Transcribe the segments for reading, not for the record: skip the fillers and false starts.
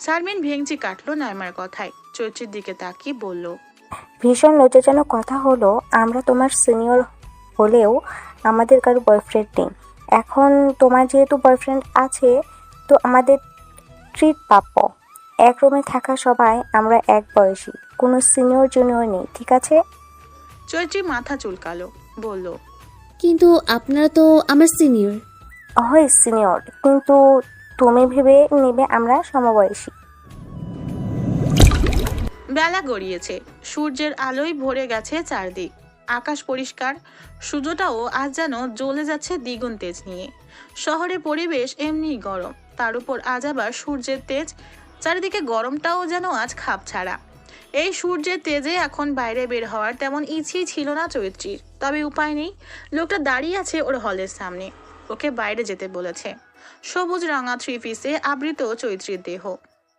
শারমিন ভেঙচি কাটলো নাইমার কথায়, চৈত্রীর দিকে তাকিয়ে বলল, ভীষণ লজ্জাজনক কথা হলো, আমরা তোমার সিনিয়র হলেও আমাদের কারো বয়ফ্রেন্ড নেই। এখন তোমার যেহেতু বয়ফ্রেন্ড আছে, তো আমাদের ট্রিট প্রাপ্য। এক রুমে থাকা সবাই আমরা এক বয়সী, কোনো সিনিয়র জুনিয়র নেই, ঠিক আছে? চৈত্রী মাথা চুলকালো, বলল, কিন্তু আপনারা তো আমার সিনিয়র। হয় সিনিয়র, কিন্তু তুমি ভেবে নেবে আমরা সমবয়সী। বেলা গড়িয়েছে, সূর্যের আলোয় ভরে গেছে চারদিক। আকাশ পরিষ্কার, সূর্যটাও আজ যেন জ্বলে যাচ্ছে দ্বিগুণ তেজ নিয়ে। শহরে পরিবেশ এমনি গরম, তার উপর আজ আবার সূর্যের তেজ, চারিদিকে গরমটাও যেন আজ খাপ ছাড়া। এই সূর্যের তেজে এখন বাইরে বের হওয়ার তেমন ইচ্ছেই ছিল না চৈত্রীর, তবে উপায় নেই। লোকটা দাঁড়িয়ে আছে ওর হলের সামনে, ওকে বাইরে যেতে বলেছে। সবুজ রাঙা থ্রি পিসে আবৃত চৈত্রীর দেহ,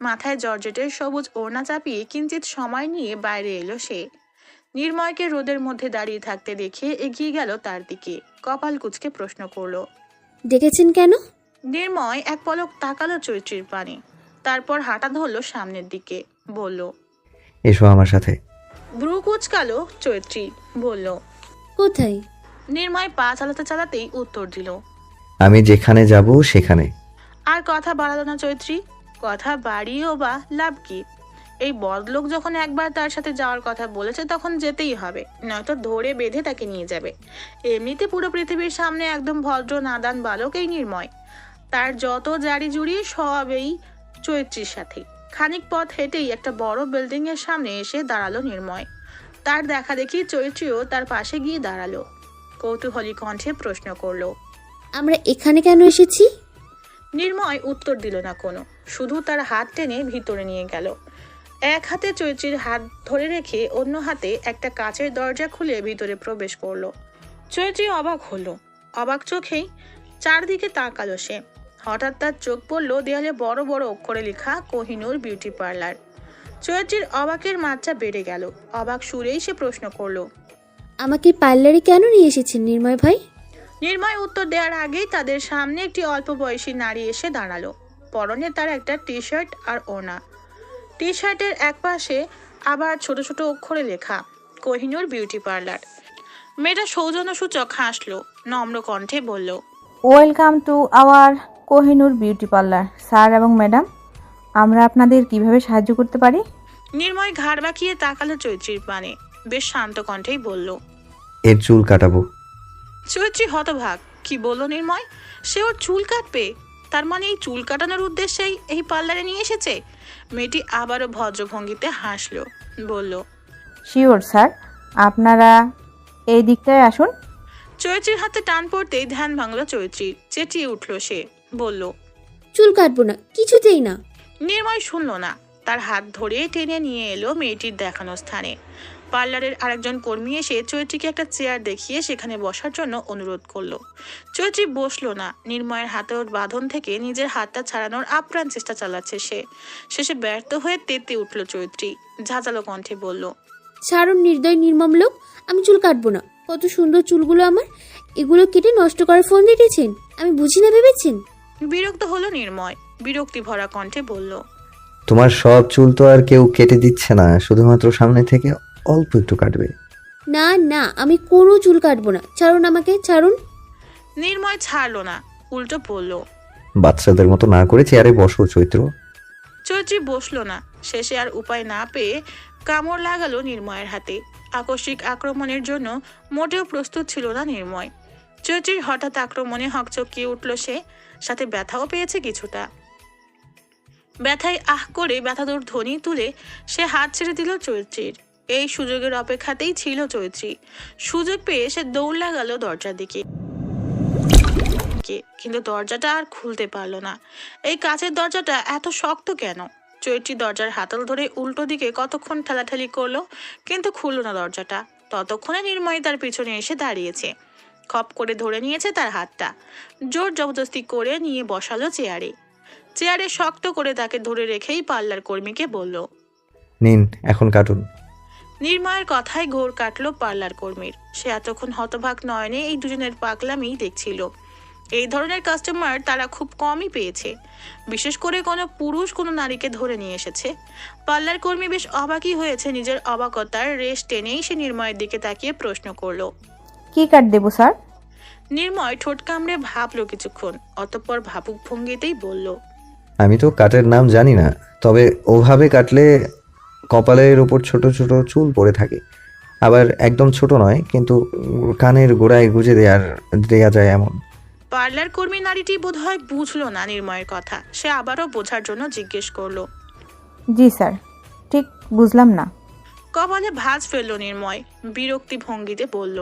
মাথায় জর্জেটের সবুজ ওড়না চাপিয়ে কিঞ্চিত সময় নিয়ে বাইরে এলো সে। নির্ময়কে রোদের মধ্যে দাঁড়িয়ে থাকতে দেখে এগিয়ে গেল তার দিকে, কপাল কুঁচকে প্রশ্ন করলো। ডেকেছেন কেন? নির্ময় এক পলক তাকালো চৈত্রীর পানে, তারপর হাঁটা ধরলো সামনের দিকে, বলল, এসো আমার সাথে। ভ্রু কুচকালো চৈত্রী, বলল, কোথায়? নির্ময় পা চালাতে চালাতেই উত্তর দিল। আমি যেখানে যাব সেখানে। আর কথা বাড়ালো না চৈত্রী, কথা বাড়িয়েও বা লাভ কি? এই বদলোক যখন একবার তার সাথে যাওয়ার কথা বলেছে তখন যেতেই হবে, নয়তো ধরে বেঁধে তাকে নিয়ে যাবে। এমনিতে পুরো পৃথিবীর সামনে একদম ভদ্র নাদান বালক এই নির্ময়, তার যত জারি জুড়ি সব এই চৈত্রীর সাথে। খানিক পথ হেঁটেই একটা বড় বিল্ডিং এর সামনে এসে দাঁড়ালো নির্ময়। তার দেখা দেখি চৈত্রীও তার পাশে গিয়ে দাঁড়ালো, কৌতূহলী কণ্ঠে প্রশ্ন করলো। আমরা এখানে কেন এসেছি? নির্ময় উত্তর দিল না কোনো, শুধু তার হাত টেনে ভিতরে নিয়ে গেল। এক হাতে চৈত্রীর হাত ধরে রেখে অন্য হাতে একটা কাচের দরজা খুলে ভিতরে প্রবেশ করলো। চৈত্রী অবাক হলো, অবাক চোখেই চারদিকে তাকালো সে। হঠাৎ তার চোখ পড়লো দেয়ালে বড় বড় অক্ষরে লেখা কোহিনূর বিউটি পার্লার। চৈত্রীর অবাকের মাত্রা বেড়ে গেল, অবাক সুরেই সে প্রশ্ন করলো। আমাকে পার্লারে কেন নিয়ে এসেছেন নির্ময় ভাই? নির্ময় উত্তর দেওয়ার আগেই তাদের সামনে একটি অল্প বয়সী নারী এসে দাঁড়ালো। পরনে তার একটা টি শার্ট আর ওড়না, টি শার্টের এক পাশে আবার ছোট ছোট অক্ষরে লেখা কোহিনূর বিউটি পার্লার। মেয়েটা সৌজন্যসূচক হাসলো, নম্র কণ্ঠে বলল, welcome to our Kohinoor beauty parlour sir এবং ম্যাডাম, আমরা আপনাদের কিভাবে সাহায্য করতে পারি? নির্ময় ঘাড় বাঁকিয়ে তাকালো চৈত্রীর পানে, বেশ শান্ত কণ্ঠেই বলল। এর চুল কাটাবো। চৈত্রী হতভাগ, কি বলল নির্ময়? সে ওর চুল কাটবে? তার মানে এই চুল কাটানোর উদ্দেশ্যেই এই পার্লারে নিয়ে এসেছে? মেয়েটি আবারও ভদ্রভঙ্গিতে হাসলো, বলল, শিওর স্যার, আপনারা এই দিকটায় আসুন। চৈত্রীর হাতে টান পড়তেই ধ্যান ভাঙলো চৈত্রীর, চেঁচিয়ে উঠলো সে, বলল, চুল কাটবো না, কিছুতেই না। নির্ময় শুনল না, তার হাত ধরে টেনে নিয়ে এলো মেয়েটির দেখানো স্থানে। পার্লারের আরেকজন কর্মী এসে চৈত্রীকে একটা চেয়ার দেখিয়ে সেখানে বসার জন্য অনুরোধ করলো। চৈত্রী বসলো না, নির্ময়ের হাতের বাঁধন থেকে নিজের হাতটা ছাড়ানোর আপ্রাণ চেষ্টা চালাচ্ছে সে। শেষে ব্যর্থ হয়ে তেতে উঠলো চৈত্রী, ঝাঁঝালো কণ্ঠে বলল, ছাড়ুন নির্দয় নির্মম লোক, আমি চুল কাটবো না। কত সুন্দর চুলগুলো আমার, এগুলো কেটে নষ্ট করার ফোন দিয়েছেন, আমি বুঝি না ভেবেছেন? বিরক্ত হলো নির্ময়, বিরক্তি ভরা কণ্ঠে বলল, তোমার সব চুল তো আর কেউ কেটে দিচ্ছে না, শুধুমাত্র সামনে থেকে অল্প একটু কাটবে। না না, আমি কোনো চুল কাটবো না, ছাড়ুন আমাকে, ছাড়ুন। নির্ময় ছাড়লো না, উল্টো বলল। বাচ্চাদের মতো না করে চেয়ারে বসো চৈত্র। চৈত্রী বসলো না, শেষে আর উপায় না পেয়ে কামড় লাগালো নির্ময়ের হাতে। আকস্মিক আক্রমণের জন্য মোটেও প্রস্তুত ছিল না নির্ময়। চৈত্রীর হঠাৎ আক্রমণে হকচকিয়ে উঠল সে, সাথে ব্যথাও পেয়েছে কিছুটা। ব্যথায় আহ করে ব্যথাদুর ধ্বনি তুলে সে হাত ছেড়ে দিল চৈত্রীর। এই সুযোগের অপেক্ষাতেই ছিল চৈত্রী। সুযোগ পেয়ে সে দৌড় লাগালো দরজার দিকে, কিন্তু দরজাটা আর খুলতে পারলো না। এই কাচের দরজাটা এত শক্ত কেন? চৈত্রী দরজার হাতল ধরে উল্টো দিকে কতক্ষণ ঠেলাঠেলি করলো, কিন্তু খুললো না দরজাটা। ততক্ষণে নির্ময় তার পিছনে এসে দাঁড়িয়েছে, খপ করে ধরে নিয়েছে তার হাতটা, জোর জবরদস্তি করে নিয়ে বসালো চেয়ারে। চেয়ারে শক্ত করে তাকে ধরে রেখেই পার্লার কর্মীকে বলল, নিন এখন কাটুন। নির্ময়ের কথায় ঘোর কাটলো পার্লার কর্মীর। সে এতক্ষণ হতভাগ নয়নে এই দুজনের পাগলামি দেখছিল, এই ধরনের কাস্টমার তারা খুব কমই পেয়েছে। বিশেষ করে কোনো পুরুষ কোনো নারীকে ধরে নিয়ে এসেছে। পার্লার কর্মী বেশ অবাকই হয়েছে। নিজের অবাকতার রেশ টেনেই সে নির্ময়ের দিকে তাকিয়ে প্রশ্ন করলো। কি কাট দেবো স্যার? নির্ময় ঠোঁট কামড়ে ভাবলো কিছুক্ষণ, অতঃপর ভাবুক ভঙ্গিতেই বলল, আমি তো কাটের নাম জানি না, তবে ওভাবে কাটলে কপালের উপর ছোট ছোট চুল পড়ে থাকে। আবার একদম ছোট নয়, কিন্তু কানের গোড়ায় গুজে দেয়া যায় এমন। পার্লার কর্মী নারীটি বোধহয় বুঝলো না নির্ময়ের কথা। সে আবারও বোঝার জন্য জিজ্ঞেস করলো। জি স্যার, ঠিক বুঝলাম না। কপালে ভাঁজ ফেললো নির্ময়, বিরক্তি ভঙ্গিতে বলল,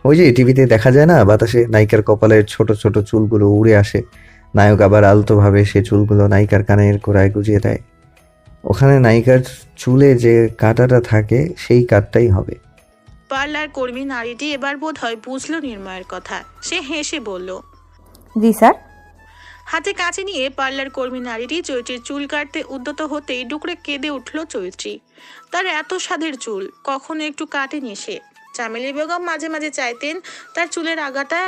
ওই যে টিভিতে দেখা যায় না, বাতাসে নায়িকার কপালের ছোট ছোট চুলগুলো উড়ে আসে, নায়ক আবার আলতোভাবে সে চুলগুলো নায়িকার কানের গোড়ায় গুজিয়ে দেয়। ওখানে নায়িকার চুলে যে কাঁটাটা থাকে সেই কাটটাই হবে। পার্লার কর্মী নারীটি এবার বোধহয় বুঝলো নির্ময়ের কথা। সে হেসে বলল, জি স্যার। হাতে কাছে নিয়ে পার্লার কর্মী নারীটি চৈত্রীর চুল কাটতে উদ্যত হতেই ডুকরে কেঁদে উঠল চৈত্রী। তার এত স্বাদের চুল কখনো একটু কাটেনি সে। চামেলি বেগম মাঝে মাঝে চাইতেন তার চুলের আগাটা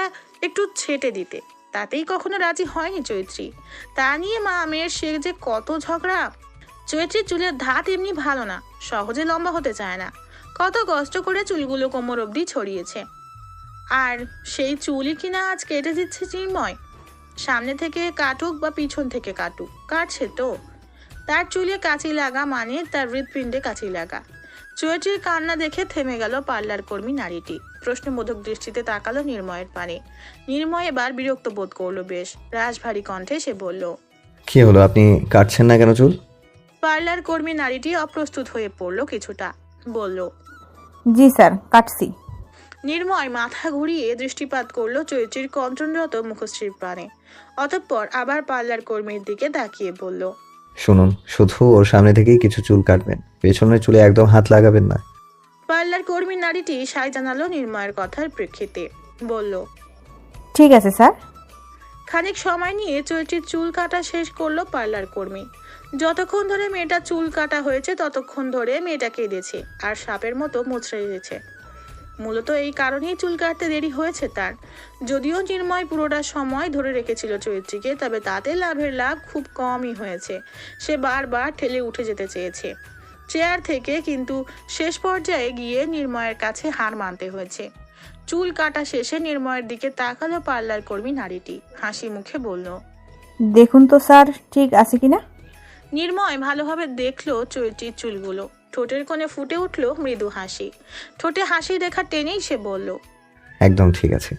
একটু ছেটে দিতে, তাতেই কখনো রাজি হয়নি চৈত্রী। তা নিয়ে মা মেয়ের সে যে কত ঝগড়া। চৈত্রীর চুলের ধাত এমনি ভালো না, সহজে লম্বা হতে চায় না। কত কষ্ট করে চুলগুলো কোমর অবধি ছড়িয়েছে, আর সেই চুলই কিনা আজ কেটে দিচ্ছে নির্ময়। সামনে থেকে কাটুক বা পিছন থেকে কাটুক, কাটছে তো। তার চুলে কাঁচি লাগা মানে তার হৃৎপিণ্ডে কাঁচি লাগা। চৈত্রীর কান্না দেখে থেমে গেল পার্লার কর্মী নারীটি। প্রশ্নবোধক দৃষ্টিতে তাকালো নির্ময়ের পানে। নির্ময় এবার বিরক্ত বোধ করলো বেশ। রাশভারী কণ্ঠে সে বলল, কি হলো, আপনি কাটছেন না কেন চুল? পার্লার কর্মী নারীটি অপ্রস্তুত হয়ে পড়লো কিছুটা, বলল, জি স্যার, কাটছি। নির্ময় মাথা ঘুরিয়ে দৃষ্টিপাত করলো চৈত্রীর কঞ্চনরত মুখশ্রীর প্রাণে। অতঃপর আবার পার্লার কর্মীর দিকে তাকিয়ে বলল, শুনুন, শুধু ওর সামনে থেকেই কিছু চুল কাটবেন, পেছনের চুলে একদম হাত লাগাবেন না। পার্লার কর্মী নারীটি সায় জানালো নির্ময়ের কথার প্রেক্ষিতে, বলল, ঠিক আছে স্যার। খানিক সময় নিয়ে চৈত্রীর চুল কাটা শেষ করলো পার্লার কর্মী। যতক্ষণ ধরে মেয়েটা চুল কাটা হয়েছে ততক্ষণ ধরে মেয়েটা কেঁদেছে আর সাপের মতো মুচড়ে দিয়েছে। মূলত এই কারণেই চুল কাটতে দেরি হয়েছে তার। যদিও নির্ময় পুরোটা সময় ধরে রেখেছিল চৈত্রীকে, তবে তাতে লাভের লাভ খুব কমই হয়েছে। সে বারবার ঠেলে উঠে যেতে চেয়েছে চেয়ার থেকে, কিন্তু শেষ পর্যায়ে গিয়ে নির্ময়ের কাছে হার মানতে হয়েছে। চুল কাটা শেষে নির্ময়ের দিকে তাকালো পার্লার কর্মী নারীটি, হাসি মুখে বলল, দেখুন তো স্যার, ঠিক আছে কিনা। নির্ময় ভালোভাবে দেখলো চৈত্রীর চুলগুলো। ঠোঁটের কোণে ফুটে উঠলো মৃদু হাসি। ঠোঁটে হাসি রেখা টেনেই সে বলল, একদম ঠিক আছে।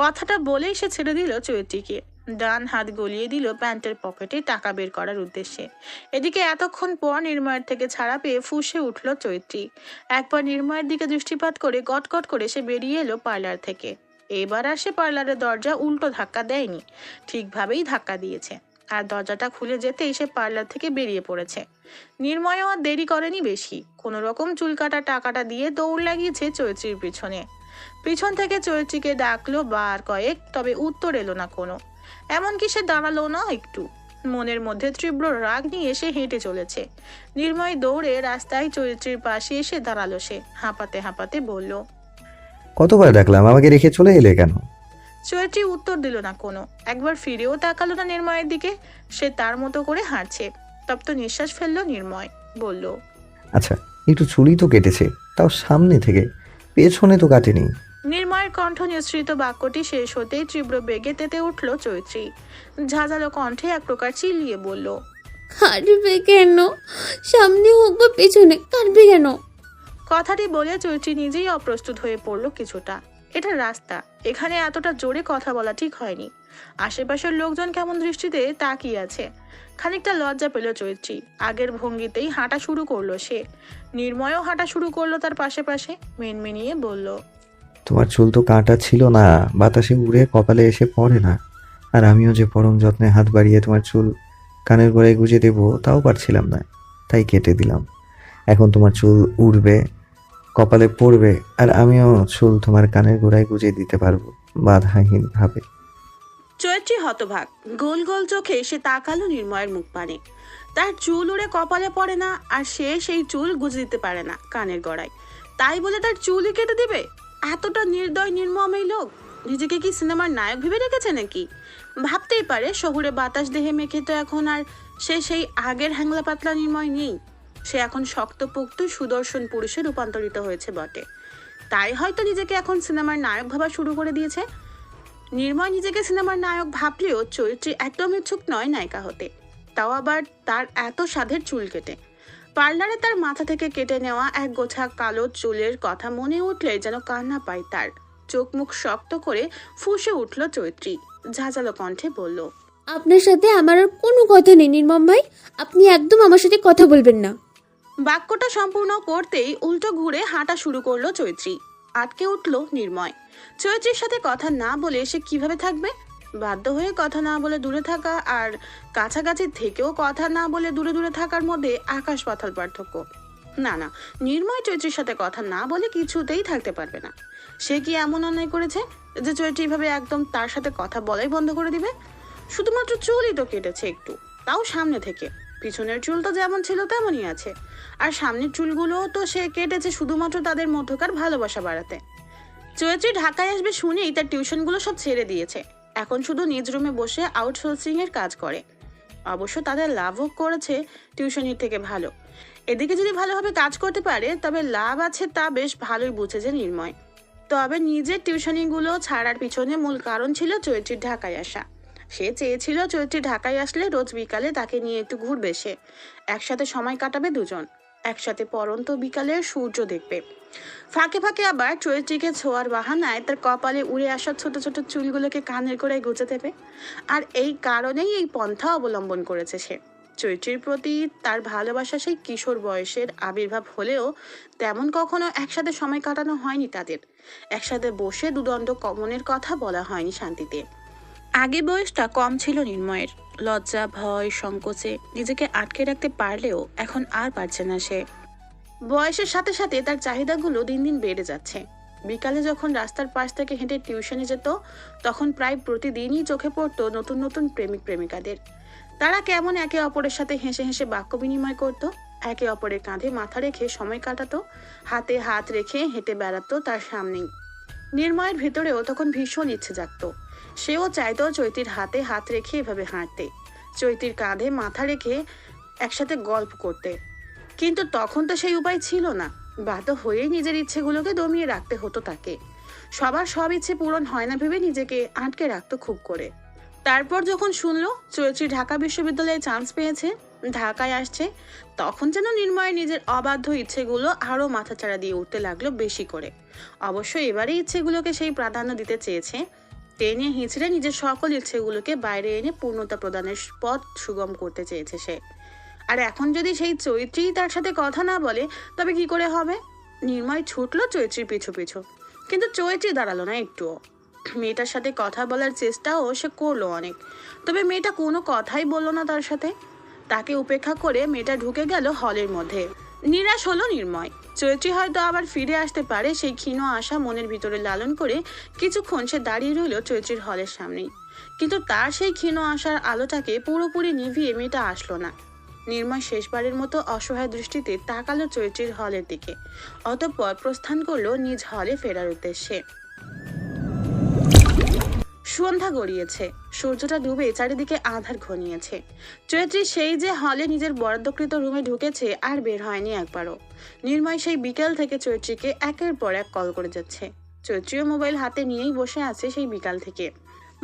কথাটা বলেই সে ছেড়ে দিল চৈত্রীকে। ডান হাত গলিয়ে দিল প্যান্টের পকেটে টাকা বের করার উদ্দেশ্যে। এদিকে এতক্ষণ পর নির্ময়ের থেকে ছাড়া পেয়ে ফুঁসে উঠল চৈত্রী। একবার নির্ময়ের দিকে দৃষ্টিপাত করে গটগট করে সে বেরিয়ে এলো পার্লার থেকে। এবার আর সে পার্লারের দরজা উল্টো ধাক্কা দেয়নি, ঠিকভাবেই ধাক্কা দিয়েছে। আর দরজাটা খুলে যেতেই সে পার্লার থেকে বেরিয়ে পড়েছে। নির্ময়ও আর দেরি করেনি বেশি। কোনো রকম চুল কাটা টাকাটা দিয়ে দৌড় লাগিয়েছে চৈত্রীর পিছনে। পিছন থেকে চৈত্রীকে ডাকলো বার কয়েক, তবে উত্তর এলো না কোনো। এমনকি সে দাঁড়ালো না একটু। মনের মধ্যে তীব্র রাগ নিয়ে সে হেঁটে চলেছে। নির্ময় দৌড়ে রাস্তায় চৈত্রীর পাশে এসে দাঁড়ালো। সে হাঁপাতে হাঁপাতে বলল, কতবার ডাকলাম, আমাকে রেখে চলে এলে কেন? চৈত্রী উত্তর দিল না কোনো। একবার ফিরেও তাকালো না নির্ময়ের দিকে। সে তার মতো করে হাঁটছে। তপ্ত নিঃশ্বাস ফেললো নির্ময়, বলল, আচ্ছা, একটু চুলই তো কেটেছে, তাও সামনে থেকে, পেছনে তো কাটেনি। নির্ময়ের কণ্ঠ নিঃসৃত বাক্যটি শেষ হতেই তীব্র বেগে তেতে উঠল চৈত্রী। ঝাঁঝালো কণ্ঠে এক প্রকার চিল্লিয়ে বলল, কাটবে কেন? সামনে হোক বা পেছনে, কাটবে কেন? কথাটি বলে চৈত্রী নিজেই অপ্রস্তুত হয়ে পড়ল কিছুটা। এটা রাস্তা, এখানে এতটা জোরে কথা বলা ঠিক হয়নি। আশেপাশের লোকজন কেমন দৃষ্টিতে তাকিয়ে আছে। খানিকটা লজ্জা পেল চৈত্রী। আগের ভঙ্গিতেই হাঁটা শুরু করলো সে। নির্ময়ও হাঁটা শুরু করলো তার পাশে পাশে। মেনমেনিয়ে বলল, তোমার চুল তো কাঁটা ছিল না, বাতাসে উড়ে কপালে এসে পড়ে না। আর আমিও যে পরম যত্নে হাত বাড়িয়ে তোমার চুল কানের গোড়ায় গুজে দেবো তাও পারছিলাম না, তাই কেটে দিলাম। এখন তোমার চুল উড়বে, কপালে পড়বে, আর আমিও চুল তোমার কানের গোড়ায় গুজে দিতে পারবো বাধাহীন ভাবে। চৈত্রী হতভাগ। গোল গোল চোখে সে তাকালো নির্ময়ের মুখ পানে। তার চুল উড়ে কপালে পড়ে না, আর সে সেই চুল গুজে দিতে পারে না কানের গড়ায়। তাই বলে তার চুলই কেটে দিবে? এতটা নির্দয় নির্মম এই লোক। নিজেকে কি সিনেমার নায়ক ভেবে রেখেছে নাকি? ভাবতেই পারে শহুরে বাতাস দেহে মেখে তো এখন আর সে সেই আগের হ্যাংলা পাতলা নির্ময় নেই। সে এখন শক্তপোক্ত সুদর্শন পুরুষে রূপান্তরিত হয়েছে বটে, তাই হয়তো নিজেকে এখন সিনেমার নায়ক ভাবা শুরু করে দিয়েছে। নির্ময় নিজেকে সিনেমার নায়ক ভাবলেও চরিত্রে একদম ইচ্ছুক নয় নায়িকা হতে, তাও আবার তার এত সাধের চুল কেটে। পার্লারে তার মাথা থেকে কেটে নেওয়া এক গোছা কালো চুলের কথা মনে উঠলে যেন কান্না পায় তার। চোখ মুখ শক্ত করে ফুঁসে উঠল চৈত্রী, ঝাঁঝালো কণ্ঠে বলল, আপনার সাথে আমার আর কোনো কথা নেই নির্মম ভাই, আপনি একদম আমার সাথে কথা বলবেন না। বাক্যটা সম্পূর্ণ করতেই উল্টো ঘুরে হাঁটা শুরু করলো চৈত্রী। আটকে উঠল নির্ময়। চৈত্রীর সাথে কথা না বলে সে কিভাবে থাকবে? বাধ্য হয়ে কথা না বলে দূরে থাকা আর কাছাকাছি থেকেও কথা না বলে দূরে দূরে থাকার মধ্যে আকাশ পাতাল পার্থক্য। না না, নির্ময় চৈত্রীর সাথে কথা না বলে কিছুতেই থাকতে পারবে না। সে কি এমন অন্যায় করেছে যে চৈত্রী ভাবে একদম তার সাথে কথা বলাই বন্ধ করে দিবে? শুধুমাত্র চুলই তো কেটেছে একটু, তাও সামনে থেকে। পিছনের চুল তো যেমন ছিল তেমনই আছে, আর সামনের চুলগুলোও তো সে কেটেছে শুধুমাত্র তাদের মধ্যকার ভালোবাসা বাড়াতে। চৈত্রী ঢাকায় আসবে শুনেই তার টিউশনগুলো সব ছেড়ে দিয়েছে, এখন শুধু নিজ রুমে বসে আউটসোর্সিং এর কাজ করে। অবশ্য তাদের লাভও করেছে টিউশনির থেকে ভালো। এদিকে যদি ভালোভাবে কাজ করতে পারে তবে লাভ আছে, তা বেশ ভালোই বুঝেছে নির্ময়। তবে নিজের টিউশনিগুলো ছাড়ার পিছনে মূল কারণ ছিল চৈত্রীর ঢাকায় আসা। সে চেয়েছিল চৈত্রী ঢাকায় আসলে রোজ বিকালে তাকে নিয়ে একটু ঘুরবে, সে একসাথে সময় কাটাবে দুজন, একসাথে পরন্ত বিকালে সূর্য দেখবে। ফাঁকে ফাঁকে আবার চৈত্রীকে ছোঁয়ার বাহানায় তার কপালে উড়ে আসা ছোট ছোট চুলগুলোকে কানের গোড়ায় গুঁজে দেবে। আর এই কারণেই এই পন্থা অবলম্বন করেছে সে। চৈত্রীর প্রতি তার ভালোবাসা সেই কিশোর বয়সের আবির্ভাব হলেও তেমন কখনো একসাথে সময় কাটানো হয়নি তাদের। একসাথে বসে দুদণ্ড মনের কথা বলা হয়নি শান্তিতে। আগে বয়সটা কম ছিল নির্ময়ের, লজ্জা ভয় সংকোচে নিজেকে আটকে রাখতে পারলেও এখন আর পারছে না সে। বয়সের সাথে সাথে তার চাহিদাগুলো দিন দিন বেড়ে যাচ্ছে। বিকালে যখন রাস্তার পাশ থেকে হেঁটে টিউশনে যেত তখন প্রায় প্রতিদিনই চোখে পড়তো নতুন নতুন প্রেমিক প্রেমিকাদের। তারা কেমন একে অপরের সাথে হেসে হেসে বাক্য বিনিময় করত, একে অপরের কাঁধে মাথা রেখে সময় কাটাতো, হাতে হাত রেখে হেঁটে বেড়াতো তার সামনেই। নির্ময়ের ভেতরেও তখন ভীষণ ইচ্ছে জাগতো। সেও চাইতো চৈতির হাতে হাত রেখে এভাবে হাঁটতে, চৈতির কাঁধে মাথা রেখে একসাথে গল্প করতে। কিন্তু তখন তো সেই উপায় ছিল না। বাধ্য হয়েই নিজের ইচ্ছেগুলোকে দমিয়ে রাখতে হতো তাকে। সবার সব ইচ্ছে পূরণ হয় না ভেবে নিজেকে আটকে রাখতো খুব করে। তারপর যখন শুনলো চৈত্রী ঢাকা বিশ্ববিদ্যালয়ে চান্স পেয়েছে, ঢাকায় আসছে, তখন যেন নির্ময় নিজের অবাধ্য ইচ্ছেগুলো আরো মাথাচাড়া দিয়ে উঠতে লাগলো বেশি করে। অবশ্য এবারে ইচ্ছেগুলোকে সেই প্রাধান্য দিতে চেয়েছে। টেনে হিঁচড়ে নিজের সকল ইচ্ছেগুলোকে বাইরে এনে পূর্ণতা প্রদানের পথ সুগম করতে চেয়েছে সে। আর এখন যদি সেই চৈত্রী তার সাথে কথা না বলে তবে কি করে হবে? নির্ময় ছুটলো চৈত্রীর পিছু পিছু, কিন্তু চৈত্রী দাঁড়ালো না একটুও। মেয়েটার সাথে কথা বলার চেষ্টাও সে করলো অনেক, তবে মেয়েটা কোনো কথাই বললো না তার সাথে। তাকে উপেক্ষা করে মেয়েটা ঢুকে গেল হলের মধ্যে। নিরাশ হলো নির্ময়। চৈত্রী হয়তো আবার ফিরে আসতে পারে সেই ক্ষীণ আশা মনের ভিতরে লালন করে কিছুক্ষণ সে দাঁড়িয়ে রইল চৈত্রীর হলের সামনেই। কিন্তু তার সেই ক্ষীণ আশার আলোটাকে পুরোপুরি নিভিয়ে মেয়েটা আসলো না। নির্ময় শেষবারের মতো অসহায় দৃষ্টিতে তাকালো চৈত্রীর হলের দিকে, অতঃপর প্রস্থান করলো নিজ হলে ফেরার উদ্দেশ্যে। সন্ধ্যা গড়িয়েছে, সূর্যটা ডুবে চারিদিকে আঁধার ঘনিয়েছে। চৈত্রী সেই যে হলে নিজের বরাদ্দকৃত রুমে ঢুকেছে আর বের হয়নি একবারও। নির্ময় সেই বিকেল থেকে চৈত্রীকে একের পর এক কল করে যাচ্ছে। চৈত্রীও মোবাইল হাতে নিয়েই বসে আছে সেই বিকাল থেকে।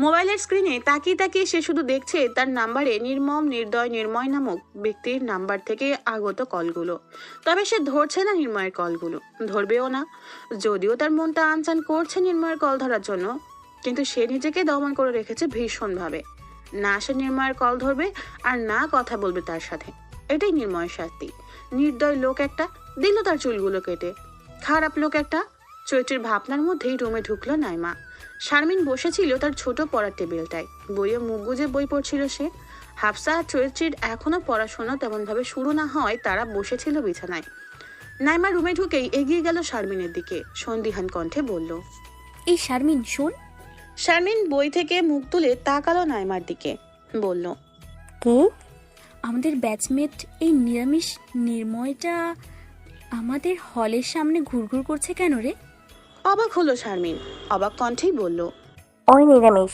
মোবাইলের স্ক্রিনে তাকিয়ে তাকিয়ে সে শুধু দেখছে তার নাম্বারে নির্মম নির্দয় নির্ময় নামক ব্যক্তির নাম্বার থেকে আগত কলগুলো। তবে সে ধরছে না নির্ময়ের কলগুলো, ধরবেও না। যদিও তার মনটা আনচান করছে নির্ময়ের কল ধরার জন্য, কিন্তু সে নিজেকে দমন করে রেখেছে ভীষণভাবে। না সে নির্ময়ের কল ধরবে আর না কথা বলবে তার সাথে। এটাই নির্ময়ের শাস্তি। নির্দয় লোক একটা, দিল তার চুলগুলো কেটে। খারাপ লোক একটা। চৈত্রীর ভাবনার মধ্যেই রুমে ঢুকলো নাইমা। শারমিন বসেছিল তার ছোট পড়ার টেবিলটায়, বইয়ে মুখ গুজে বই পড়ছিল সে। হাফসা আর চৈত্রীর এখনো পড়াশোনা তেমন ভাবে শুরু না হয় তারা বসেছিল বিছানায়। নাইমা রুমে ঢুকেই এগিয়ে গেল শারমিনের দিকে, সন্দিহান কণ্ঠে বলল, এই শারমিন শোন। শারমিন বই থেকে মুখ তুলে তাকালো নাইমার দিকে, বলল, কি? আমাদের ব্যাচমেট এই নিরামিষ নির্ময়টা আমাদের হলের সামনে ঘুরঘুর করছে কেন রে? অবাক হলো শারমিন, অবাক কণ্ঠেই বলল, ওই নিরামিষ,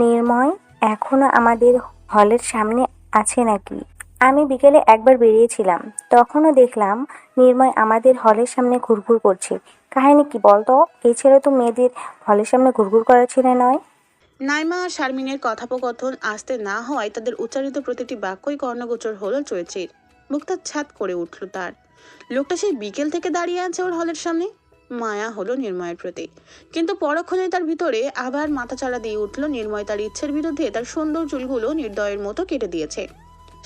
নির্ময় এখনো আমাদের হলের সামনে আছে নাকি? আমি বিকেলে একবার বেরিয়েছিলাম, তখনও দেখলাম নির্ময় আমাদের হলের সামনে ঘুরঘুর করছে। কাহিনী কি বলতো? এই ছেলে তো মেয়েদের হলের সামনে ঘুরঘুর করার ছেলে নয়। নাইমা আর শারমিনের কথোপকথন আসতে না হওয়ায় তাদের উচ্চারিত প্রতিটি বাক্যই কর্ণগোচর হলো চৈচির। মুখটা ছাদ করে উঠল তার। লোকটা সেই বিকেল থেকে দাঁড়িয়ে আছে ওর হলের সামনে। মায়া হলো নির্ময়ের প্রতি, কিন্তু পরক্ষণে তার ভিতরে আবার মাথাচাড়া দিয়ে উঠল নির্ময় তার ইচ্ছের বিরুদ্ধে তার সুন্দর চুলগুলো নির্দয়ের মতো কেটে দিয়েছে।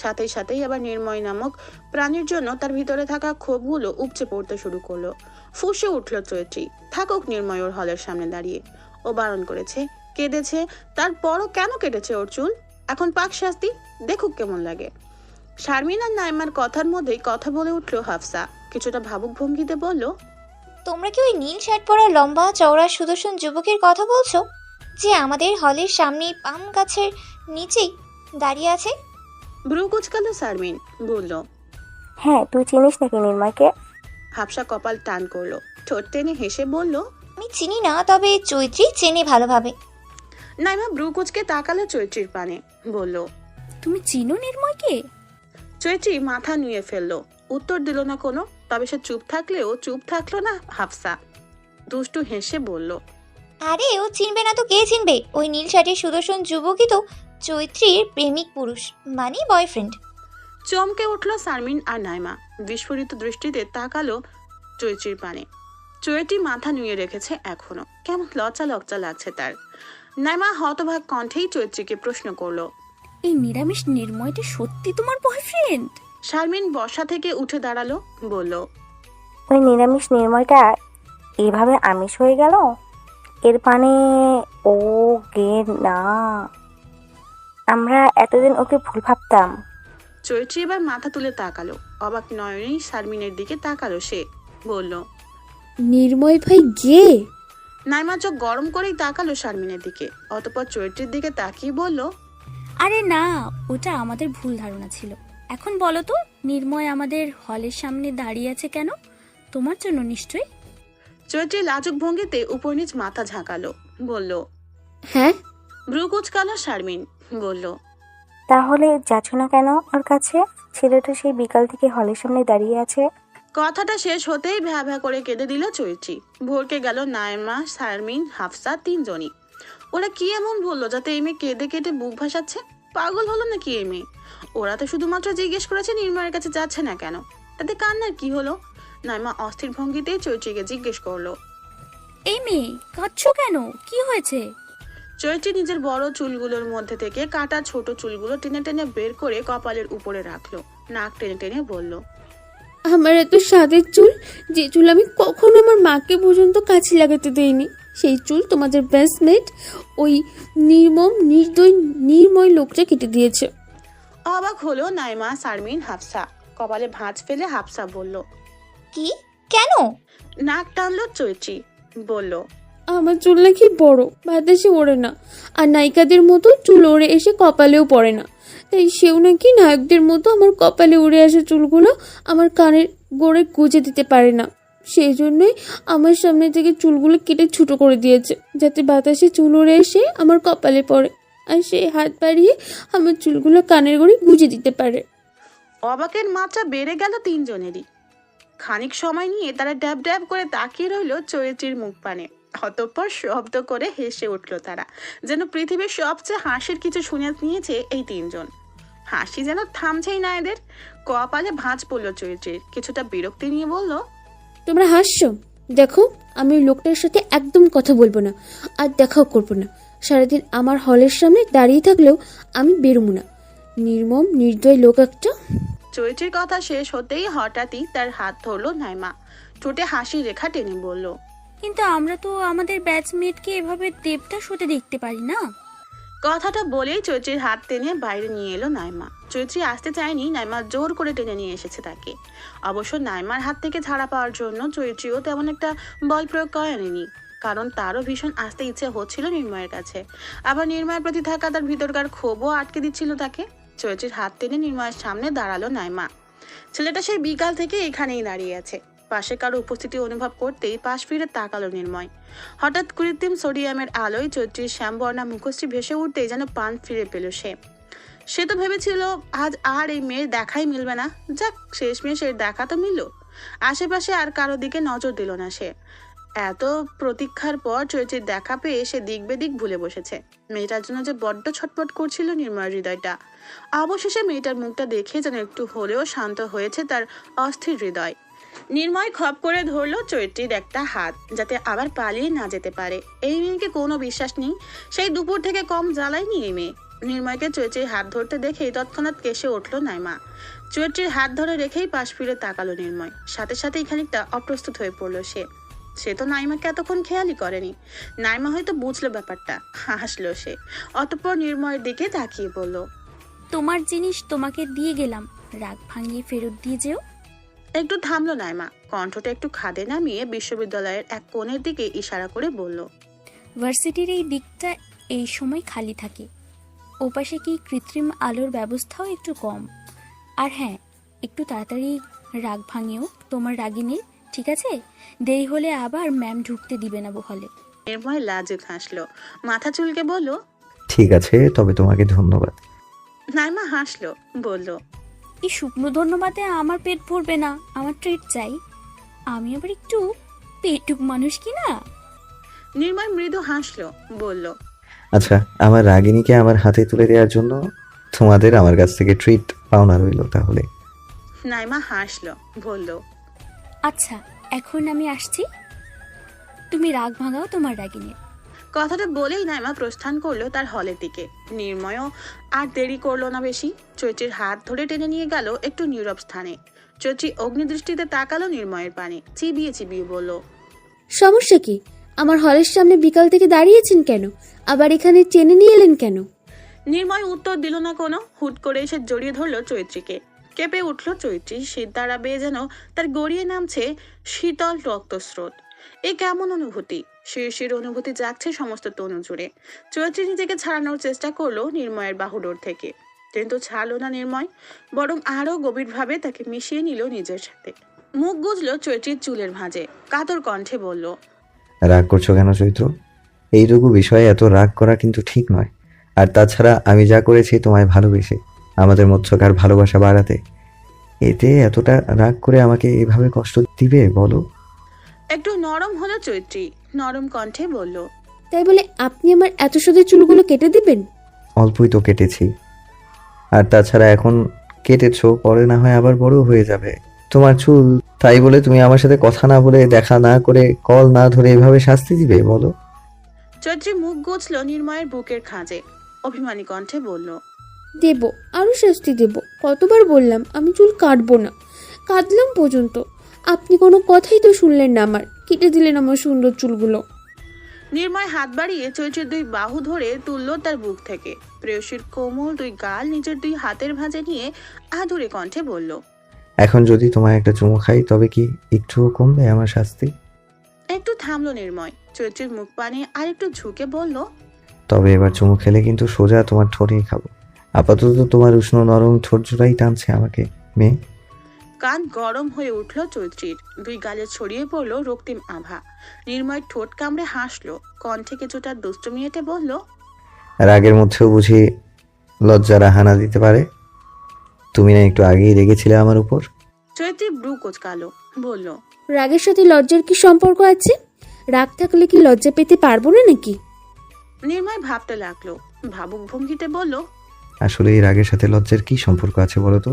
সাথে সাথেই আবার নির্ময় নামক প্রাণীর জন্য তার ভিতরে থাকা ক্ষোভগুলো উপচে পড়তে শুরু করলো। ফুঁসে উঠল চৈত্রী। থাকুক নির্ময় ওর হলের সামনে দাঁড়িয়ে। ও বারণ করেছে, কেঁদেছে, তারপরও কেন কেটেছে ওর চুল? এখন পাক শাস্তি, দেখুক কেমন লাগে। শারমিন আর নাইমার কথার মধ্যেই কথা বলে উঠল হাফসা। কিছুটা ভাবুক ভঙ্গিতে বলল, তোমরা কি ওই নীল শার্ট পরা লম্বা চওড়া সুদর্শন যুবকের কথা বলছো, যে আমাদের হলের সামনে পাম গাছের নিচেই দাঁড়িয়ে আছে? ব্রু কুচকালো শারমিন। বলল, হ্যাঁ, তুই চিনিস নাকি নির্ময়কে? হাফসা কপাল টান করলো, ঠোঁট টেনে হেসে বলল। আমি চিনি না, তবে চৈত্রী চেনে ভালোভাবে। নাইমা ব্রু কুচকে তাকালো চৈত্রীর পানে। বলল, তুমি চিনো নির্ময়কে? চৈত্রী মাথা নুয়ে ফেললো। উত্তর দিল না কোনো। তবে সে চুপ থাকলো না হাফসা। দুষ্টু হেসে বলল, আরে ও চিনবে না তো কে চিনবে? ওই নীল শার্টের সুদর্শন যুবকই তো চৈত্রীর প্রেমিক পুরুষ, মানে বয়ফ্রেন্ড। চমকে উঠল শারমিন আর নাইমা। বিস্ফোরিত দৃষ্টিতে তাকালো চৈত্রীর পানে। চৈত্রী মাথা নুয়ে রেখেছে এখনো। কেমন লজ্জা লাগছে তার। নাইমা হতভাগ কণ্ঠেই চৈত্রীকে প্রশ্ন করলো, এই নিরামিষ নির্ময়টা সত্যি তোমার বয়ফ্রেন্ড? শারমিন বসা থেকে উঠে দাঁড়ালো। বলল, ওই নিরামিষ নির্ময়টা এভাবে আমিষ হয়ে গেল? এর পানে ও গে না, আমরা এতদিন ওকে ভুল ভাবতাম। চৈত্রী এবার মাথা তুলে তাকালো। অবাক নয়নেই শারমিনের দিকে তাকালো সে। বলল, নির্ময় ভাই গে? নাইমা চোখ গরম করেই তাকালো শারমিনের দিকে। অতঃপর চৈত্রীর দিকে তাকিয়ে বলল, আরে না, ওটা আমাদের ভুল ধারণা ছিল। এখন বলো তো, নির্ময় আমাদের হলের সামনে দাঁড়িয়ে আছে কেন? তোমার জন্য নিশ্চয়ই। চৈত্রী লাজুক ভঙ্গিতে উপর নিচ মাথা ঝাঁকালো। বলল, হ্যাঁ। ভ্রু কুচকালো শারমিন। বলল, তাহলে যাচ্ছ না কেন ওর কাছে? ছেলেটা সেই বিকাল থেকে হলের সামনে দাঁড়িয়ে আছে। কথাটা শেষ হতেই ভ্যা ভ্যা করে কেঁদে দিল চৈত্রী। ভরকে গেল নাইমা, শারমিন, হাফসা তিনজনই। ওরা কি এমন বললো যাতে এই মেয়ে কেঁদে কেটে বুক ভাসাচ্ছে? পাগল হলো নাকি এই মেয়ে? ওরা তো শুধুমাত্র জিজ্ঞেস করেছে নির্ময়ের কাছে যাচ্ছে না কেন। তাতে কান্নার কি হলো? নাইমা অস্থির ভঙ্গিতে চৈত্রীকে জিজ্ঞেস করলো। এই মেয়ে, কাঁদছো কেন? কি হয়েছে? চৈত্রী নিজের বড় চুলগুলোর মধ্যে থেকে কাটা ছোট চুলগুলো টেনে টেনে বের করে কপালের উপরে রাখলো। নাক টেনে টেনে বলল, আমার এত স্বাদের চুল, যে চুল আমি কখনো আমার মাকে পর্যন্ত কাছে লাগাতে দেইনি, সেই চুল তোমাদের ব্যাচমেট ওই নির্ময় লোকটা কেটে দিয়েছে। অবাক হলো নাইমা, শারমিন, হাফসা। কপালে ভাঁজ ফেলে হাফসা বলল, কি? কেন? নাক টানলো চৈত্রী। বলল, আমার চুল নাকি বড়, বাতাসে ওড়ে না, আর নায়িকাদের মতো চুল ওড়ে এসে কপালেও পড়ে না। তাই সেও নাকি নায়কদের মতো আমার কপালে উড়ে আসা চুলগুলো আমার কানের গোড়ে গুজে দিতে পারে না। সেই জন্যই আমার সামনে থেকে চুলগুলো কেটে ছোটো করে দিয়েছে, যাতে বাতাসে চুল উড়ে এসে আমার কপালে পড়ে, আর সে হাত বাড়িয়ে আমার চুলগুলো কানের গোড়ে গুজে দিতে পারে। অবাকের মাত্রা বেড়ে গেল তিনজনেরই। খানিক সময় নিয়ে তারা ড্যাব ড্যাব করে তাকিয়ে রইল চৈত্রীর মুখ পানে। অতঃপর শব্দ করে হেসে উঠল তারা, যেন পৃথিবীর সবচেয়ে হাসির কিছু শুনে নিয়েছে এই তিনজন। হাসি যেন থামছেই না এদের। কপালে ভাঁজ পড়ল চৈত্রীর। কিছুটা বিরক্তি নিয়ে বলল, তোমরা হাসছো? দেখো, আমি ওই লোকটার সাথে একদম কথা বলবো না, আর দেখাও করবো না। সারাদিন আমার হলের সামনে দাঁড়িয়ে থাকলেও আমি বেরোবো না। নির্মম নির্দয় লোক একটা। চৈত্রীর কথা শেষ হতেই হঠাৎই তার হাত ধরলো নাইমা। ঠোঁটে হাসি রেখা টেনে বলল, কিন্তু আমরা তো আমাদের ব্যাচমেটকে এভাবে দেবদাস হতে দেখতে পারি না। কথাটা বলেই চৈত্রীর হাত টেনে বাইরে নিয়ে এলো নাইমা। চৈত্রী আসতে চায়নি, নাইমা জোর করে টেনে নিয়ে এসেছে তাকে। অবশ্য নাইমার হাত থেকে ছাড়া পাওয়ার জন্য চৈত্রীও তেমন একটা বল প্রয়োগ করেনি, কারণ তারও ভীষণ আসতে ইচ্ছে হচ্ছিল নির্ময়ের কাছে। আবার নির্ময়ের প্রতি থাকা তার ভিতরকার ক্ষোভও আটকে দিচ্ছিল তাকে। চৈত্রীর হাত টেনে নির্ময়ের সামনে দাঁড়ালো নাইমা। ছেলেটা সেই বিকাল থেকে এখানেই দাঁড়িয়ে আছে। পাশে কারো উপস্থিতি অনুভব করতেই পাশ ফিরে তাকালো নির্ময়। হঠাৎ কৃত্রিম সোডিয়ামের আলোয় চৈত্রীর শ্যামবর্ণা মুখশ্রী ভেসে উঠতেই যেন প্রাণ ফিরে পেল সে তো ভেবেছিল আজ আর এই মেয়ের দেখাই মিলবে না। যাক, শেষমেশ এর দেখা তো মিলল। আশেপাশে আর কারো দিকে নজর দিল না সে। এত প্রতীক্ষার পর চৈত্রীর দেখা পেয়ে সে দিক বেদিক ভুলে বসেছে। মেয়েটার জন্য যে বড্ড ছটফট করছিল নির্ময়ের হৃদয়টা। অবশেষে মেয়েটার মুখটা দেখে যেন একটু হলেও শান্ত হয়েছে তার অস্থির হৃদয়। নির্ময় খপ করে ধরলো চৈত্রীর একটা হাত, যাতে আবার পালিয়ে না যেতে পারে। এই মেয়েকে কোনো বিশ্বাস নেই, সেই দুপুর থেকে কম জ্বালায়নি এই মেয়ে। নির্ময়কে চৈত্রীর হাত ধরতে দেখেই তৎক্ষণাৎ কেসে উঠল নাইমা। চৈত্রীর হাত ধরে রেখেই পাশ ফিরে তাকালো নির্ময়। সাথে সাথেই খানিকটা অপ্রস্তুত হয়ে পড়লো সে তো নাইমাকে এতক্ষণ খেয়ালই করেনি। নাইমা হয়তো বুঝলো ব্যাপারটা, হাসলো সে। অতঃপর নির্ময়ের দিকে তাকিয়ে বলল, তোমার জিনিস তোমাকে দিয়ে গেলাম, রাগ ভাঙিয়ে ফেরত দিয়ে যেও। একটু থামলো নাইমা, কণ্ঠটা একটু খাদে নামিয়ে বিশ্ববিদ্যালয়ের এক কোণের দিকে ইশারা করে বলল, ভার্সিটির এই দিকটা এই সময় খালি থাকে। ওপাশে কি কৃত্রিম আলোর ব্যবস্থাও একটু কম। আর হ্যাঁ, একটু তাড়াতাড়ি রাগ ভাঙিও তোমার রাগিনীর, ঠিক আছে? দেরি হলে আবার ম্যাম ঢুকতে দিবে না হলে। নির্ময় লাজুক হাসলো, মাথা চুলকে বলল, ঠিক আছে, তবে তোমাকে ধন্যবাদ। নাইমা হাসলো, বলল, এই শুকনো ধন্যবাদে আমার পেট ভরবে না, আমার ট্রিট চাই। আমি আবার একটু পেটুক মানুষ কি না। নির্ময় মৃদু হাসলো, বলল, আচ্ছা, আমার রাগিনীকে আমার হাতে তুলে দেওয়ার জন্য তোমাদের আমার কাছ থেকে ট্রিট পাওনা রইল তাহলে। নাইমা হাসলো, বলল, আচ্ছা, এখন আমি আসছি, তুমি রাগ ভাঙাও তোমার রাগিনীর। কথাটা বলেই নাইমা প্রস্থান করলো তার হলের দিকে। নির্ময়ও আর দেরি করলো না বেশি। চৈত্রীর হাত ধরে টেনে নিয়ে গেল একটু নীরব স্থানে। চৈত্রী অগ্নিদৃষ্টিতে তাকালো নির্ময়ের পানে, চিবিয়ে চিবিয়ে বলল, সমস্যা কি? আমার হলের সামনে বিকাল থেকে দাঁড়িয়েছেন কেন? আবার এখানে টেনে নিয়ে এলেন কেন? নির্ময় উত্তর দিল না কোনো। হুট করে এসে জড়িয়ে ধরলো চৈত্রীকে। কেঁপে উঠল চৈত্রী, শীতদাঁড়া বেয়ে যেন তার গড়িয়ে নামছে শীতল রক্তস্রোত। এ কেমন অনুভূতি? শিরশির অনুভূতি জাগছে সমস্ত তনু জুড়ে। চৈত্রী নিজেকে ছাড়ানোর চেষ্টা করলো নির্ময়ের বাহুডোর থেকে, কিন্তু ছাড়লো না নির্ময়, বরং আরো গভীরভাবে তাকে মিশিয়ে নিল নিজের সাথে। মুখ গুজলো চৈত্রীর চুলের ভাঁজে, কাতর কণ্ঠে বলল, রাগ করছো কেন চৈত্র? এইটুকু বিষয়ে এত রাগ করা কিন্তু ঠিক নয়। আর তাছাড়া আমি যা করেছি তোমায় ভালোবেসে, আমাদের মধ্যকার ভালোবাসা বাড়াতে, এতে এতটা রাগ করে আমাকে এভাবে কষ্ট দিবে বলো? একটু নরম হলো চৈত্রী, নরম কণ্ঠে বলল, তাই বলে আপনি আমার এত সুদে চুলগুলো কেটে দিবেন? অল্পই তো কেটেছি। আর তাছাড়া এখন কেটেছো, পরে না হয় আবার বড় হয়ে যাবে তোমার চুল, তাই বলে তুমি আমার সাথে কথা না বলে, দেখা না করে, কল না ধরে এভাবে শাস্তি দিবে বলো? চৈত্রী মুখ গুছল নির্ময়ের বুকের খাঁজে, অভিমানী কণ্ঠে বলল, দেব, আরো শাস্তি দেব। কতবার বললাম আমি চুল কাটবো না, কাটলাম পর্যন্ত। আপনি কোনো কথাই তো শুনলেন না আমার, কেটে দিলেন আমার সুন্দর চুলগুলো। নির্ময় হাত বাড়িয়ে চৈত্রীর দুই বাহু ধরে তুলল তার বুক থেকে। প্রেয়সীর কোমল দুই গাল নিজের দুই হাতের ভাঁজে নিয়ে আদুরে কণ্ঠে বলল, এখন যদি তোমায় একটা চুমু খাই, তবে কি একটুও কমবে আমার শাস্তি? একটু থামলো নির্ময়, চৈত্রীর মুখ পানে আর একটু ঝুঁকে বলল, তবে এবার চুমু খেলে কিন্তু সোজা তোমার ঠোঁটেই খাবো। আপাতত তোমার উষ্ণ নরম ঠোঁট জোড়াই টানছে আমাকে মেয়ে। কান গরম হয়ে উঠল চৈত্রীর, দুই গালে ছড়িয়ে পড়লো রক্তিম আভা। নির্ময় ঠোঁট কামড়ে হাসলো, কণ্ঠে কিছুটা দুষ্টুমি এঁটে বলল, রাগের মধ্যেও বুঝি লজ্জারা হানা দিতে পারে? তুমি না একটু আগেই রেগেছিলে আমার উপর? চৈত্রী ব্রু কোচকালো, বলল, রাগের সাথে লজ্জার কি সম্পর্ক আছে? রাগ থাকলে কি লজ্জা পেতে পারবো না নাকি? নির্ময় ভাবতে লাগলো, ভাবুক ভঙ্গিতে বলল, আসলে এই রাগের সাথে লজ্জার কি সম্পর্ক আছে বলো তো?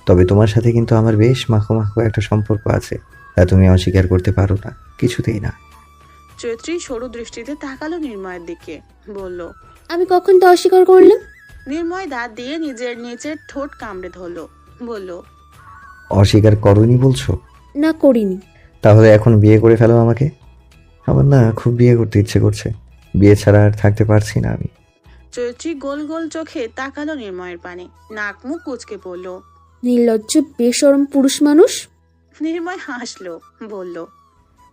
তবে তোমার সাথে কিন্তু আমার বেশ মাখো মাখো একটা সম্পর্ক আছে, তা তুমি অস্বীকার করতে পারো না, কিছুতেই না। চৈত্রী সরু দৃষ্টিতে তাকালো নির্ময়ের দিকে, বলল, আমি কখন তো অস্বীকার করলাম? নির্ময় দাঁত দিয়ে নিজের নিচের ঠোঁট কামড়ে ধরলো, বলল, অস্বীকার করনি বলছো? না, করিনি। তাহলে এখন বিয়ে করে ফেলো আমাকে। আমার না খুব বিয়ে করতে ইচ্ছে করছে, বিয়ে ছাড়া আর থাকতে পারছি না আমি। চৈত্রী গোল গোল চোখে তাকালো নির্ময়ের পানে, নাক মুখ কুচকে পড়ল। নির্লজ্জ বেশরম পুরুষ মানুষ। নির্ময় হাসলো, বলল,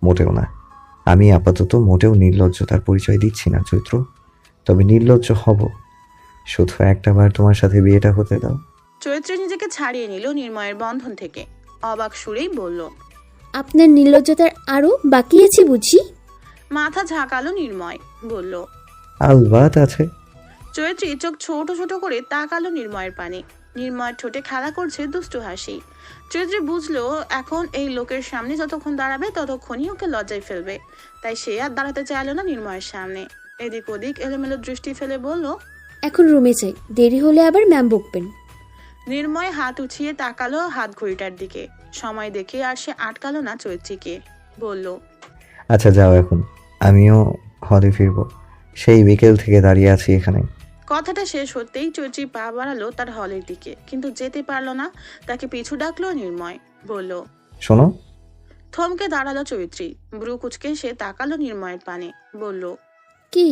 মোটেও না, আমি আপাতত মোটেও নির্লজ্জতার পরিচয় দিচ্ছি না চৈত্র, তবে নির্লজ্জ হব। শুধু একটাবার তোমার সাথে বিয়েটা হতে দাও। চৈত্রী নিজেকে ছাড়িয়ে নিল নির্ময়ের বন্ধন থেকে, অবাক সুরেই বলল, আপনার নির্লজ্জতার আরও বাকি আছে বুঝি? মাথা ঝাঁকালো নির্ময়, বলল। আলবাত আছে। চৈত্রী চোখ ছোট ছোট করে তাকালো নির্ময়ের পানে। নির্ময়ের ঠোঁটে খেলা করছে দুষ্টু হাসি। চৈত্রী বুঝলো এখন এই লোকের সামনে যতক্ষণ দাঁড়াবে ততক্ষণই ওকে লজ্জায় ফেলবে, তাই সে আর দাঁড়াতে চাইলো না নির্ময়ের সামনে। এদিক ওদিক এলোমেলো দৃষ্টি ফেলে বলল, এখন রুমে যাই, দেরি হলে আবার ম্যাম বকবেন। নির্ময় হাত উঠিয়ে তাকালো হাত ঘড়িটার দিকে। সময় দেখে আর সে আটকালো না চৈত্রীকে, বলল, আচ্ছা যাও এখন, আমিও হলে ফিরবো। সেই বিকেল থেকে দাঁড়িয়ে আছি এখানে। কথাটা শেষ হতেই চৈত্রী পা বাড়ালো তার হলের দিকে, কিন্তু যেতে পারলো না। তাকে পিছু ডাকলো নির্ময়, বলল। শোনো। থমকে দাঁড়ালো চৈত্রী, ব্রু কুচকে সে তাকালো নির্ময়ের পানে, বলল। কি?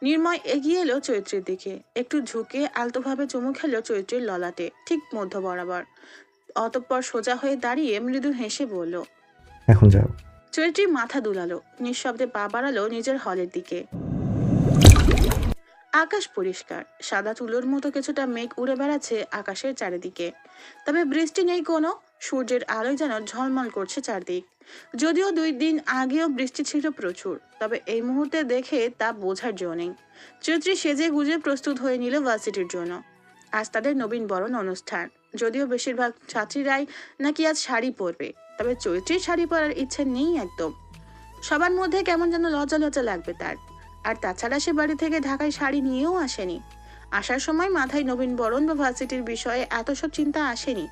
নির্ময় এগিয়ে এলো চৈত্রীর দিকে, একটু ঝুঁকে আলতোভাবে চুমু খেলো চৈত্রীর ললাটে, ঠিক মধ্য বরাবর। অতঃপর সোজা হয়ে দাঁড়িয়ে মৃদু হেসে বলল, এখন যাও। চৈত্রী মাথা দুলালো, নিঃশব্দে পা বাড়ালো নিজের হলের দিকে। আকাশ পরিষ্কার, সাদা তুলোর মতো কিছুটা মেঘ উড়ে বেড়াচ্ছে আকাশের চারিদিকে, তবে বৃষ্টি নেই কোনো। সূর্যের আলোয় যেন ঝলমল করছে চারদিক। যদিও 2 দিন আগেও বৃষ্টি ছিল প্রচুর, তবে এই মুহূর্তে দেখে তা বোঝার জো নেই। চৈত্রী সেজে গুজে প্রস্তুত হয়ে নিল ভার্সিটির জন্য। আজ তাদের নবীন বরণ অনুষ্ঠান। যদিও বেশিরভাগ ছাত্রীরাই নাকি আজ শাড়ি পরবে, তবে চৈত্রীর শাড়ি পরার ইচ্ছে নেই একদম। সবার মধ্যে কেমন যেন লজ্জা লজ্জা লাগবে তার। আর তাছাড়া সে বাড়ি থেকে ঢাকায় শাড়ি নিয়েও আসেনি। আসার সময় মাথায় নবীন বরণ বা ভার্সিটির বিষয়ে এত সব চিন্তা আসেনি।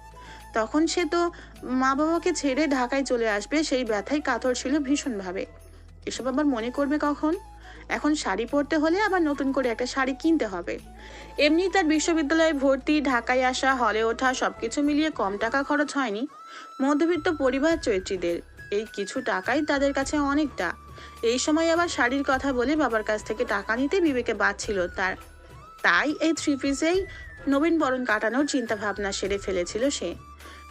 তখন সে তো মা বাবাকে ছেড়ে ঢাকায় চলে আসবে, সেই ব্যথায় কাতর ছিল ভীষণভাবে। এসব আবার মনে করবে কখন? এখন শাড়ি পরতে হলে আবার নতুন করে একটা শাড়ি কিনতে হবে। এমনি তার বিশ্ববিদ্যালয়ে ভর্তি, ঢাকায় আসা, হলে ওঠা সবকিছু মিলিয়ে কম টাকা খরচ হয়নি। মধ্যবিত্ত পরিবার চৈত্রীদের, এই কিছু টাকাই তাদের কাছে অনেকটা। এই সময় আবার শাড়ির কথা বলে বাবার কাছ থেকে টাকা নিতে বিবেকে বাধছিল তার। তাই এই 3 পিসেই নবীন বরণ কাটানোর চিন্তা ভাবনা সেরে ফেলেছিল সে।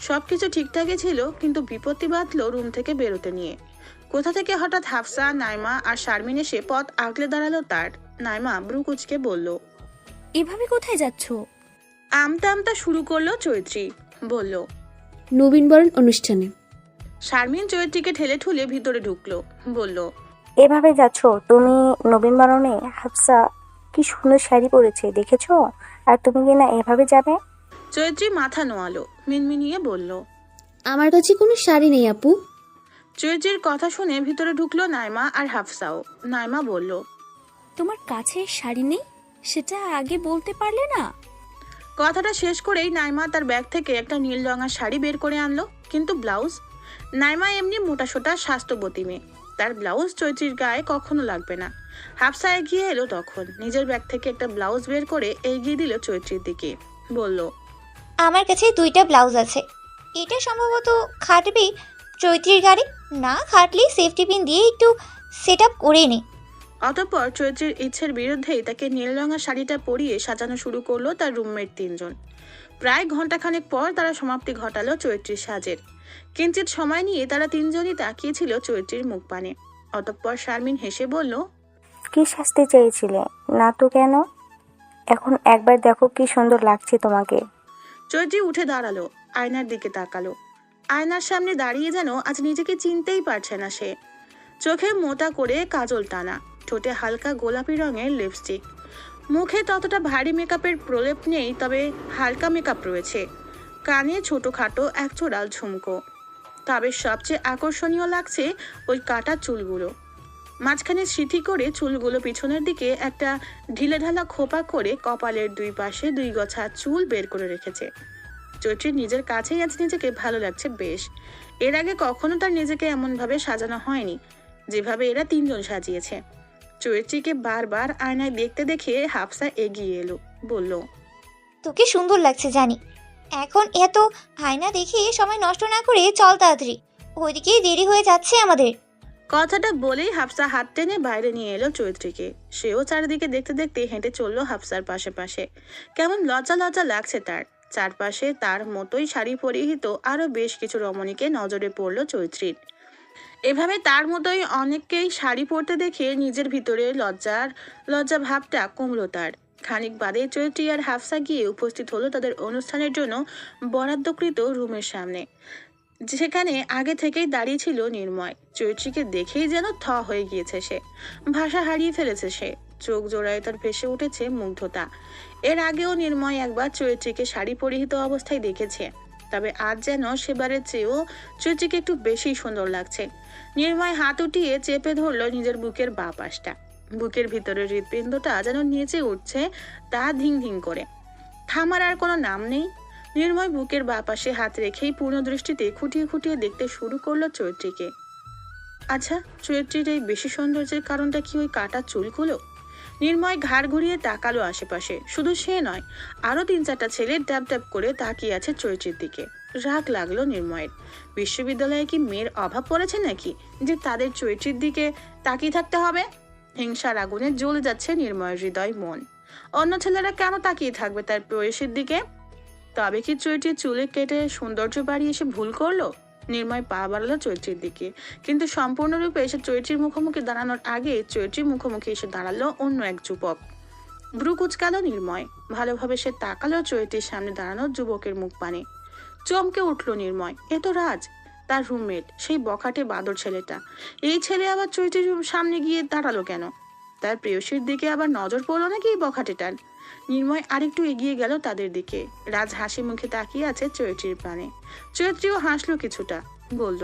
সবকিছু ঠিকঠাকই ছিল, কিন্তু বিপত্তি বাঁধলো রুম থেকে বেরোতে নিয়ে। কোথা থেকে হঠাৎ হাফসা, নাইমা আর শারমিন এসে পথ আগলে দাঁড়ালো তার। নাইমা ব্রু কুচকে বলল, এভাবে কোথায় যাচ্ছ? আমতা আমতা শুরু করলো চৈত্রী, বলল। নবীনবরণ অনুষ্ঠানে। শারমিন চৈত্রীকে ঠেলে ঠুলে ভিতরে ঢুকলো, বলল, এভাবে যাচ্ছ তুমি নবীনবরণে? হাফসা কি সুন্দর শাড়ি পরেছে দেখেছো, আর তুমি কি না এভাবে যাবে? চৈত্রী মাথা নোয়ালো, মিনমিনিয়ে বলল। আমার কাছে কোনো শাড়ি নেই আপু। চৈত্রীর কথা শুনে ভিতরে ঢুকলো নাইমা আর হাফসাও। নাইমা বলল, তোমার কাছে শাড়ি নেই, সেটা আগে বলতে পারলে না? কথাটা শেষ করেই নাইমা তার ব্যাগ থেকে একটা নীল রঙা শাড়ি বের করে আনলো, কিন্তু ব্লাউজ। নাইমা এমনি মোটাসোটা স্বাস্থ্যবতী মেয়ে, তার ব্লাউজ চৈত্রীর গায়ে কখনো লাগবে না। হাফসা এগিয়ে এলো তখন, নিজের ব্যাগ থেকে একটা ব্লাউজ বের করে এগিয়ে দিল চৈত্রীর দিকে, বলল, আমার কাছে 2টা ব্লাউজ আছে। এটা সম্ভবত খাটবে চৈত্রীর গাড়ি। না খাটলে সেফটি পিন দিয়ে একটু সেট আপ করে নে। অতঃপর চৈত্রীর ইচ্ছের বিরুদ্ধেই তাকে নীল রঙা শাড়িটা পরিয়ে সাজানো শুরু করলো তার রুমমেট 3 জন। প্রায় ঘন্টাখানেক পর তারা সমাপ্তি ঘটালো চৈত্রীর সাজের। কিঞ্চিত সময় নিয়ে তারা 3 জনই তাকিয়েছিল চৈত্রীর মুখ পানে। অতঃপর শারমিন হেসে বলল, কি সাজতে চেয়েছিলে? না তো কেন? এখন একবার দেখো কি সুন্দর লাগছে তোমাকে। চৈত্রী উঠে দাঁড়ালো, আয়নার দিকে তাকালো। আয়নার সামনে দাঁড়িয়ে যেন আজ নিজেকে চিনতেই পারছে না সে। চোখে মোটা করে কাজল টানা, ঠোঁটে হালকা গোলাপি রঙের লিপস্টিক, মুখে ততটা ভারী মেকআপের প্রলেপ নেই, তবে হালকা মেকআপ রয়েছে। কানে ছোটখাটো এক চোড়াল ঝুমকো। তবে সবচেয়ে আকর্ষণীয় লাগছে ওই কাটা চুলগুলো। মাঝখানে সিথি করে চুলগুলো পিছনের দিকে একটা ঢিলেঢালা খোপা করে কপালের 2 পাশে 2 গোছা চুল বের করে রেখেছে। চৈত্রীর নিজের কাছেই আজ নিজেকে ভালো লাগছে বেশ। এর আগে কখনো তার নিজেকে এমনভাবে সাজানো হয়নি যেভাবে এরা 3 জন সাজিয়েছে। চৈত্রীকে বারবার আয়নায় দেখতে দেখে হাফসা এগিয়ে এলো, বলল, তোকে সুন্দর লাগছে জানি। এখন এত আয়না দেখে সময় নষ্ট না করে চল তাড়াতাড়ি, ওইদিকে দেরি হয়ে যাচ্ছে আমাদের। কথাটা বলেই হাফসা হাত টেনে বাইরে নিয়ে এলো চৈত্রীকে। সেও চারিদিকে দেখতে দেখতে হেঁটে চললো হাফসার পাশে পাশে। কেমন লজ্জা লজ্জা লাগছে তার। চারপাশে তার মতোই শাড়ি পরিহিত আরো বেশ কিছু রমণীকে নজরে পড়লো চৈত্রীর। এভাবে তার মতোই অনেককেই শাড়ি পরতে দেখে নিজের ভিতরে লজ্জা ভাবটা কমলো তার। খানিক বাদে চৈত্রী আর হাফসা গিয়ে উপস্থিত হলো তাদের অনুষ্ঠানের জন্য বরাদ্দকৃত রুমের সামনে। যেখানে আগে থেকেই দাঁড়িয়ে ছিল নির্ময়। চৈত্রীকে দেখেই যেন থ হয়ে গিয়েছে সে, ভাষা হারিয়ে ফেলেছে সে। চোখ জোড়ায় তার ভেসে উঠেছে মুগ্ধতা। এর আগেও নির্ময় একবার চৈত্রীকে শাড়ি পরিহিত অবস্থায় দেখেছে, তবে আজ যেন সেবারের চেয়েও চৈত্রীকে একটু বেশি সুন্দর লাগছে। নির্ময় হাত উঠিয়ে চেপে ধরল নিজের বুকের বাঁ পাশটা। বুকের ভিতরে হৃৎপিণ্ডটা যেন নেচে উঠছে তা ধিং ধিং করে, থামার আর কোনো নাম নেই। নির্ময় বুকের বাঁ পাশে হাত রেখেই পূর্ণ দৃষ্টিতে খুঁটিয়ে খুঁটিয়ে দেখতে শুরু করলো চৈত্রীকে। আচ্ছা, চৈত্রীর এই বেশি সৌন্দর্যের কারণটা কি ওই কাটা চুলগুলো? নির্ময় ঘাড় ঘুরিয়ে তাকালো আশেপাশে। শুধু সে নয়, আরো 3-4টা ছেলে ড্যাব ড্যাব করে তাকিয়ে আছে চৈত্রীর দিকে। রাগ লাগলো নির্ময়ের। বিশ্ববিদ্যালয়ে কি মেয়ের অভাব পড়েছে নাকি যে তাদের চৈত্রীর দিকে তাকিয়ে থাকতে হবে? হিংসার আগুনে জ্বলে যাচ্ছে নির্ময়ের হৃদয় মন। অন্য ছেলেরা কেন তাকিয়ে থাকবে তার প্রেয়সীর দিকে? তবে কি চৈত্রীর চুলে কেটে সৌন্দর্য বাড়িয়ে এসে ভুল করলো? নির্ময় পা বাড়ালো চৈত্রীর দিকে, কিন্তু সম্পূর্ণরূপে এসে চৈত্রীর মুখোমুখি দাঁড়ানোর আগে চৈত্রীর মুখোমুখি এসে দাঁড়ালো অন্য এক যুবক। ভ্রু কুচকালো নির্ময়। ভালোভাবে সে তাকালো চৈত্রীর সামনে দাঁড়ানো যুবকের মুখ পানে। চমকে উঠলো নির্ময়। এ তো রাজ, তার রুমমেট, সেই বখাটে বাদর ছেলেটা। এই ছেলে আবার চৈত্রীর সামনে গিয়ে দাঁড়ালো কেন? তার প্রেয়সীর দিকে আবার নজর পড়লো নাকি এই বখাটেটার? নির্ময় আরেকটু এগিয়ে গেল তাদের দিকে। রাজ হাসি মুখে তাকিয়ে আছে চৈত্রীর পানে। চৈত্রীও হাসলো কিছুটা, বলল,